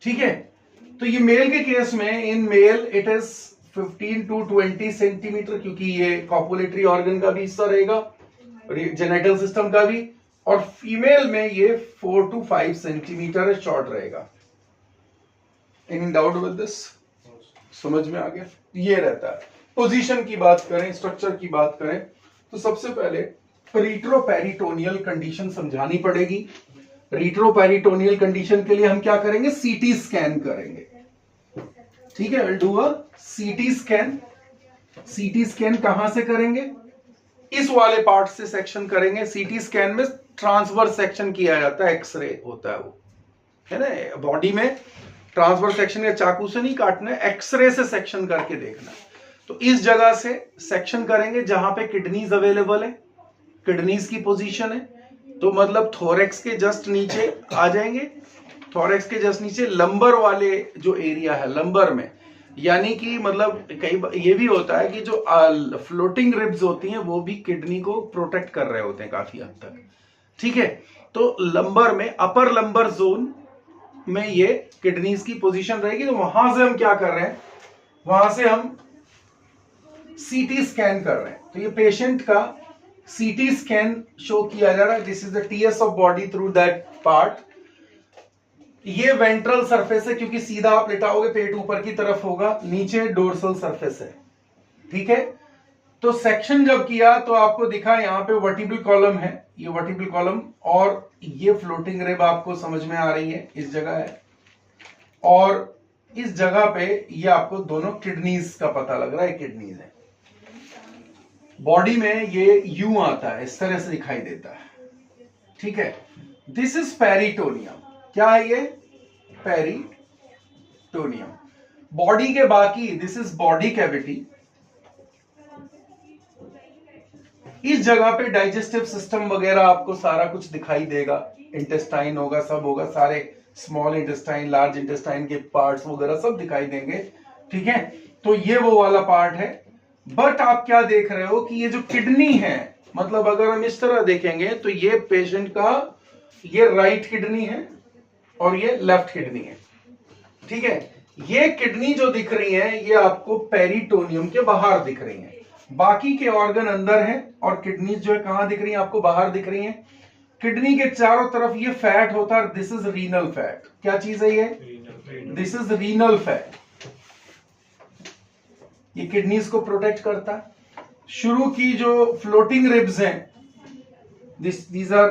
ठीक है, तो ये मेल के केस में, in male it is 15 to 20 centimetre, क्योंकि ये कॉपुलेटरी ऑर्गन का भी हिस्सा रहेगा, जेनिटल सिस्टम का भी। और फीमेल में ये 4 to 5 सेंटीमीटर शॉर्ट रहेगा। Any doubt with this? समझ में आ गया? ये रहता है। पोजीशन की बात करें, स्ट्रक्चर की बात करें, तो सबसे पहले रीट्रोपेरिटोनियल कंडीशन समझानी पड़ेगी। रिट्रोपेरिटोनियल कंडीशन के लिए हम क्या करेंगे, सीटी स्कैन करेंगे। ठीक है, will do a CT scan. CT scan कहां से करेंगे, इस वाले पार्ट से सेक्शन करेंगे। सीटी स्कैन में ट्रांसवर्स सेक्शन किया जाता है, एक्सरे होता है वो, है ना। बॉडी में ट्रांसवर्स सेक्शन या चाकू से नहीं काटना है, एक्सरे से सेक्शन करके देखना है। तो इस जगह से सेक्शन करेंगे जहां पे किडनीज अवेलेबल है, किडनीज की पोजीशन है, तो मतलब थोरेक्स के जस्ट नीचे आ जाएंगे। थोरेक्स के जस्ट नीचे लंबर वाले जो एरिया है, लंबर में, यानी कि मतलब कई ये भी होता है कि जो फ्लोटिंग रिब्स होती हैं वो भी किडनी को प्रोटेक्ट कर रहे होते हैं काफी हद तक। ठीक है, तो लंबर में, अपर लंबर जोन में ये किडनीज की पोजीशन रहेगी। तो वहां से हम क्या कर रहे हैं, वहां से हम सीटी स्कैन कर रहे हैं। तो ये पेशेंट का सीटी स्कैन शो किया जा रहा है। This is the TS of body through that part. ये वेंट्रल सरफेस है, क्योंकि सीधा आप लेटाओगे पेट ऊपर की तरफ होगा, नीचे डोर्सल सरफेस है। ठीक है, तो सेक्शन जब किया तो आपको दिखा यहाँ पे वर्टिब्रल कॉलम है, ये वर्टिब्रल कॉलम, और ये फ्लोटिंग रिब आपको समझ में आ रही है, इस जगह है, और इस जगह पे ये आपको दोनों किडनीज का पता लग रहा है, किडनीज है। बॉडी में ये यूं आता है, इस तरह से दिखाई देता है। ठीक है, दिस इज पेरिटोनियम। क्या है ये, पेरिटोनियम। बॉडी के बाकी, दिस इज बॉडी कैविटी। इस जगह पे डाइजेस्टिव सिस्टम वगैरह आपको सारा कुछ दिखाई देगा, इंटेस्टाइन होगा, सब होगा, सारे स्मॉल इंटेस्टाइन, लार्ज इंटेस्टाइन के पार्ट्स वगैरह सब दिखाई देंगे। ठीक है, तो ये वो वाला पार्ट है। बट आप क्या देख रहे हो कि ये जो किडनी है, मतलब अगर हम इस तरह देखेंगे तो ये पेशेंट का ये राइट किडनी है और ये लेफ्ट किडनी है। ठीक है, ये किडनी जो दिख रही है ये आपको पेरिटोनियम के बाहर दिख रही है, बाकी के ऑर्गन अंदर है, और किडनी जो है कहां दिख रही है, आपको बाहर दिख रही है। किडनी के चारों तरफ ये फैट होता है, दिस इज रीनल फैट। क्या चीज है ये, दिस इज रीनल फैट। ये किडनीज को प्रोटेक्ट करता है। शुरू की जो फ्लोटिंग रिब्स हैं, दीज आर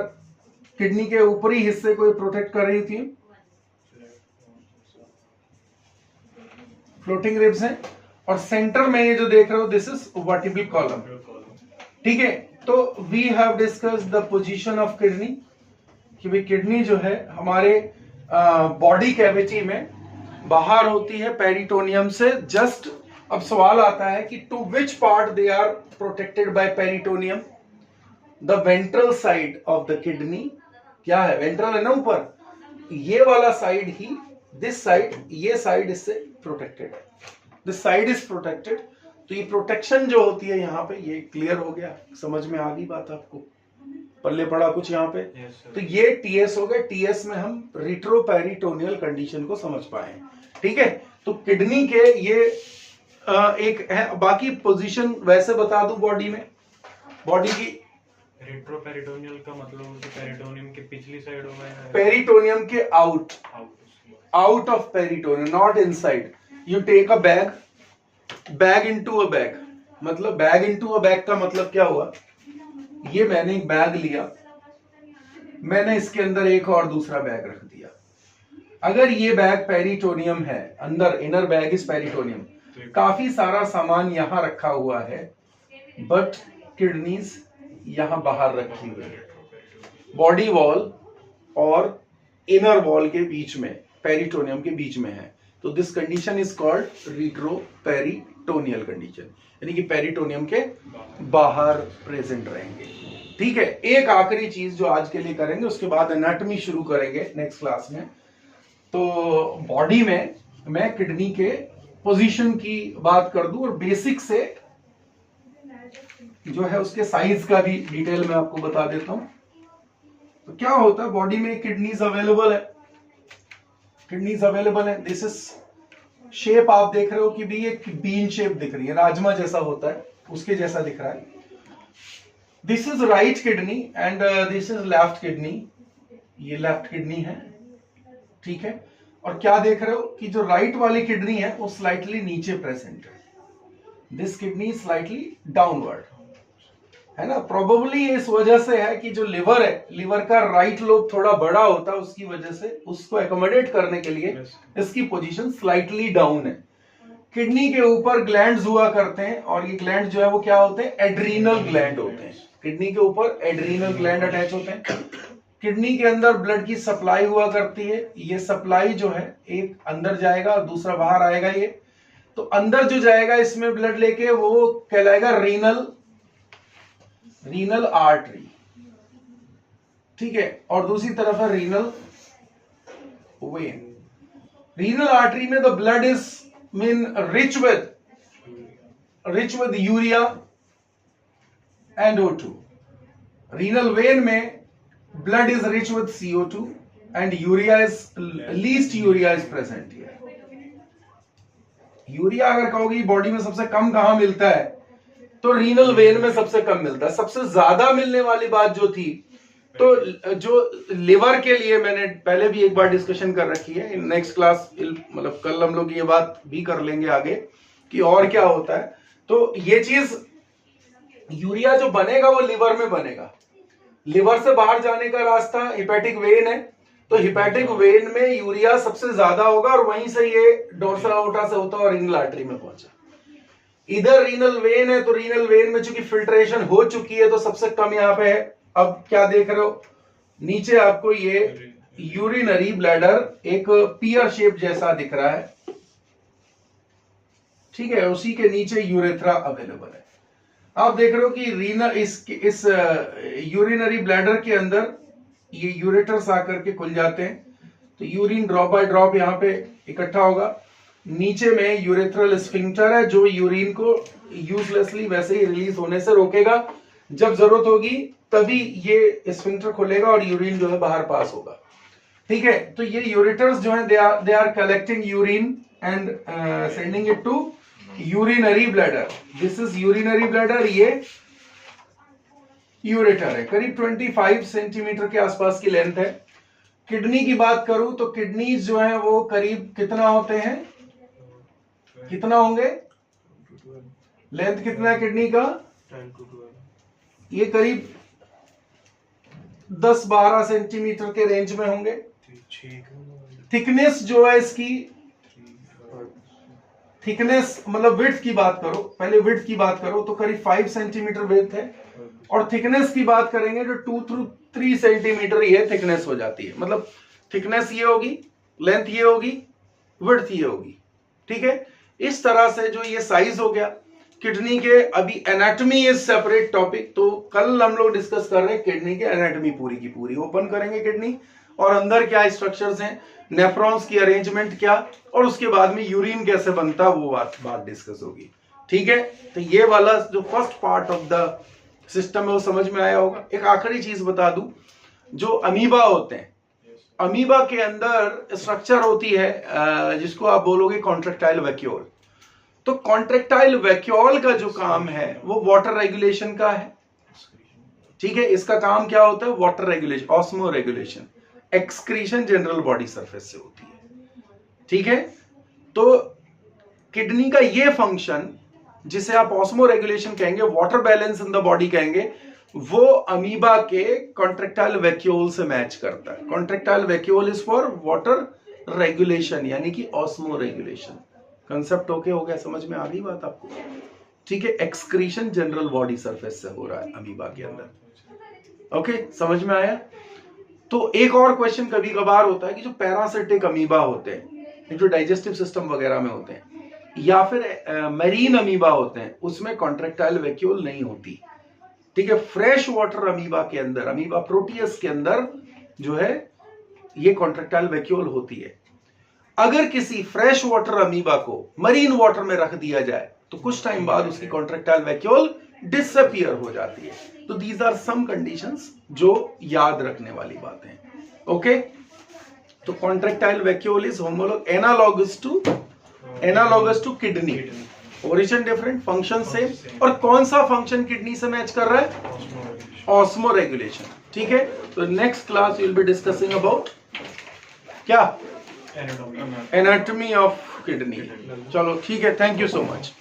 किडनी के ऊपरी हिस्से को प्रोटेक्ट कर रही थी, फ्लोटिंग रिब्स हैं। और सेंटर में ये जो देख रहे हो, दिस इज वर्टिब्रल कॉलम। ठीक है, तो we have discussed the position of kidney, कि भाई किडनी जो है हमारे बॉडी कैविटी में बाहर होती है पेरिटोनियम से जस्ट। अब सवाल आता है कि to which part they are protected by peritoneum, the ventral side of the kidney. क्या है, वेंट्रल है ना ऊपर, ये वाला साइड ही, दिस साइड, ये साइड इससे प्रोटेक्टेड है, दिस साइड इज प्रोटेक्टेड। तो ये प्रोटेक्शन जो होती है यहाँ पे, ये क्लियर हो गया, समझ में आ गई बात आपको, पल्ले पड़ा कुछ यहाँ पे। तो ये टीएस हो गया, टीएस में हम रिट्रोपेरिटोनियल कंडीशन को समझ पाए। ठीक है, तो किडनी के ये एक है। बाकी पोजीशन वैसे बता दूं बॉडी में, बॉडी की रिट्रोपेरिटोनियल का मतलब पेरिटोनियम के पिछली साइड होगा या पेरिटोनियम के out, out of peritoneum, not inside. You take a bag, bag into a bag, मतलब बैग इनटू अ बैग का मतलब क्या हुआ, ये मैंने एक बैग लिया, मैंने इसके अंदर एक और दूसरा बैग रख दिया। अगर ये बैग पेरिटोनियम है, अंदर इनर बैग इज पेरिटोनियम, काफी सारा सामान यहां रखा हुआ है, बट किडनीज यहां बाहर रखी हुई है। बॉडी वॉल और इनर वॉल के बीच में, पेरिटोनियम के बीच में है। तो this condition is called retroperitoneal condition, यानी कि पेरिटोनियम के बाहर प्रेजेंट रहेंगे। ठीक है, एक आखिरी चीज जो आज के लिए करेंगे, उसके बाद एनाटॉमी शुरू करेंगे नेक्स्ट क्लास में। तो बॉडी में मैं किडनी के पोजीशन की बात कर दूं, और बेसिक से जो है उसके साइज का भी डिटेल में आपको बता देता हूं। तो क्या होता है, बॉडी में किडनीज अवेलेबल है, किडनीज अवेलेबल है। दिस इज शेप आप देख रहे हो कि भी एक बीन शेप दिख रही है, राजमा जैसा होता है उसके जैसा दिख रहा है। This is right kidney and this is left kidney, ये लेफ्ट किडनी है। ठीक है, और क्या देख रहे हो कि जो राइट वाली किडनी है वो स्लाइटली नीचे प्रेजेंट है, दिस किडनी स्लाइटली डाउनवर्ड। है ना, प्रोबेबली इस वजह से है कि जो लिवर है, लिवर का राइट लोब थोड़ा बड़ा होता है, उसकी वजह से उसको एकोमोडेट करने के लिए इसकी पोजीशन स्लाइटली डाउन है। किडनी के ऊपर ग्लैंड्स हुआ करते हैं और ये ग्लैंड जो है वो क्या होते हैं, एड्रीनल ग्लैंड होते हैं। किडनी के ऊपर एड्रीनल ग्लैंड अटैच होते हैं। किडनी के अंदर ब्लड की सप्लाई हुआ करती है। ये सप्लाई जो है एक अंदर जाएगा और दूसरा बाहर आएगा। ये तो अंदर जो जाएगा इसमें ब्लड लेके वो कहलाएगा रीनल आर्टरी, ठीक है, और दूसरी तरफ है रीनल वेन। रीनल आर्टरी में the blood is mean rich with urea and O2। Renal vein में blood is rich with CO2 and urea is least urea is present here. Urea अगर कहोगे बॉडी में सबसे कम कहां मिलता है, तो रीनल वेन में सबसे कम मिलता है। सबसे ज्यादा मिलने वाली बात जो थी, तो जो लिवर के लिए मैंने पहले भी एक बार डिस्कशन कर रखी है, नेक्स्ट क्लास मतलब कल हम लोग ये बात भी कर लेंगे आगे कि और क्या होता है। तो ये चीज यूरिया जो बनेगा वो लिवर में बनेगा। लिवर से बाहर जाने का रास्ता हिपैटिक वेन है, तो हिपैटिक वेन में यूरिया सबसे ज्यादा होगा और वहीं से ये डोर्सल अओर्टा से होता है और रीनल आर्टरी में पहुंचा। इधर रीनल वेन है, तो रीनल वेन में चूंकि फिल्ट्रेशन हो चुकी है तो सबसे कम यहां पे है। अब क्या देख रहे हो, नीचे आपको ये यूरिनरी ब्लैडर एक पियर शेप जैसा दिख रहा है, ठीक है, उसी के नीचे यूरेथ्रा अवेलेबल है। आप देख रहे हो कि इस यूरिनरी ब्लैडर के अंदर ये यूरेटर्स आकर के खुल जाते हैं, तो यूरिन ड्रॉप बाय ड्रॉप यहाँ पे इकट्ठा होगा। नीचे में यूरेथ्रल स्फिंक्टर है जो यूरिन को यूजलेसली वैसे ही रिलीज होने से रोकेगा। जब जरूरत होगी तभी ये स्फिंक्टर खुलेगा और यूरिन जो है बाहर पास होगा, ठीक है। तो ये यूरेटर्स जो है they are collecting urine and sending it to urinary bladder. This is urinary bladder, ये यूरेटर है, करीब 25 सेंटीमीटर के आसपास की लेंथ है। किडनी की बात करूं तो किडनीज जो है वो करीब कितना होते हैं, कितना होंगे, लेंथ कितना है किडनी का, 10 to 12। ये करीब 10-12 सेंटीमीटर के रेंज में होंगे। थिकनेस जो है इसकी, थिकनेस मतलब विड्थ की बात करो, पहले विड्थ की बात करो तो करीब 5 सेंटीमीटर विड्थ है, और थिकनेस की बात करेंगे तो 2 to 3 सेंटीमीटर ये थिकनेस हो जाती है। मतलब थिकनेस ये होगी, लेंथ ये होगी, विड्थ ये होगी, ठीक है। इस तरह से जो ये साइज हो गया किडनी के। अभी एनाटॉमी इज सेपरेट टॉपिक, तो कल हम लोग डिस्कस कर रहे हैं किडनी के एनाटॉमी पूरी की पूरी, ओपन करेंगे किडनी और अंदर क्या स्ट्रक्चर्स हैं, नेफ्रॉन्स की अरेंजमेंट क्या, और उसके बाद में यूरिन कैसे बनता वो बात डिस्कस होगी, ठीक है। तो ये वाला जो first part of the system है वो समझ में आया होगा। एक आखिरी चीज बता दूं, जो अमीबा होते हैं, अमीबा के अंदर स्ट्रक्चर होती है जिसको आप बोलोगे कॉन्ट्रेक्टाइल वैक्यूल। तो कॉन्ट्रेक्टाइल वैक्यूल का जो काम है वो वाटर रेगुलेशन का है, ठीक है। इसका काम क्या होता है, water regulation, osmo regulation. Excretion general body surface से होती है, ठीक है। तो किडनी का ये फंक्शन जिसे आप ऑस्मो रेगुलेशन कहेंगे, water balance in the body कहेंगे, वो अमीबा के कॉन्ट्रेक्टाइल वैक्यूल से मैच करता है। Contractile vacuole is for water regulation, यानी कि ऑस्मो रेगुलेशन। कंसेप्ट ओके हो गया, समझ में आ गई बात आपको, ठीक है। एक्सक्रीशन जनरल बॉडी सरफेस से हो रहा है अमीबा के अंदर, ओके, समझ में आया। तो एक और क्वेश्चन कभी कभार होता है कि जो पैरासिटिक अमीबा होते हैं, जो डाइजेस्टिव सिस्टम वगैरह में होते हैं, या फिर मरीन अमीबा होते हैं, उसमें कॉन्ट्रेक्टाइल वैक्यूल नहीं होती, ठीक है। फ्रेश वाटर अमीबा के अंदर, अमीबा प्रोटियस के अंदर जो है ये कॉन्ट्रेक्टाइल वैक्यूल होती है। अगर किसी फ्रेश वाटर अमीबा को मरीन वाटर में रख दिया जाए तो कुछ टाइम बाद उसकी कॉन्ट्रेक्टाइल वैक्यूल डिसअपियर हो जाती है। तो दीज आर सम कंडीशंस जो याद रखने वाली बातें हैं, ओके। तो contractile vacuole is analogous to kidney, origin different, function same, और कौन सा फंक्शन किडनी से मैच कर रहा है, ऑस्मो रेगुलेशन, ठीक है। तो next class will be discussing about क्या, एनाटॉमी ऑफ किडनी। चलो ठीक है, थैंक यू सो मच।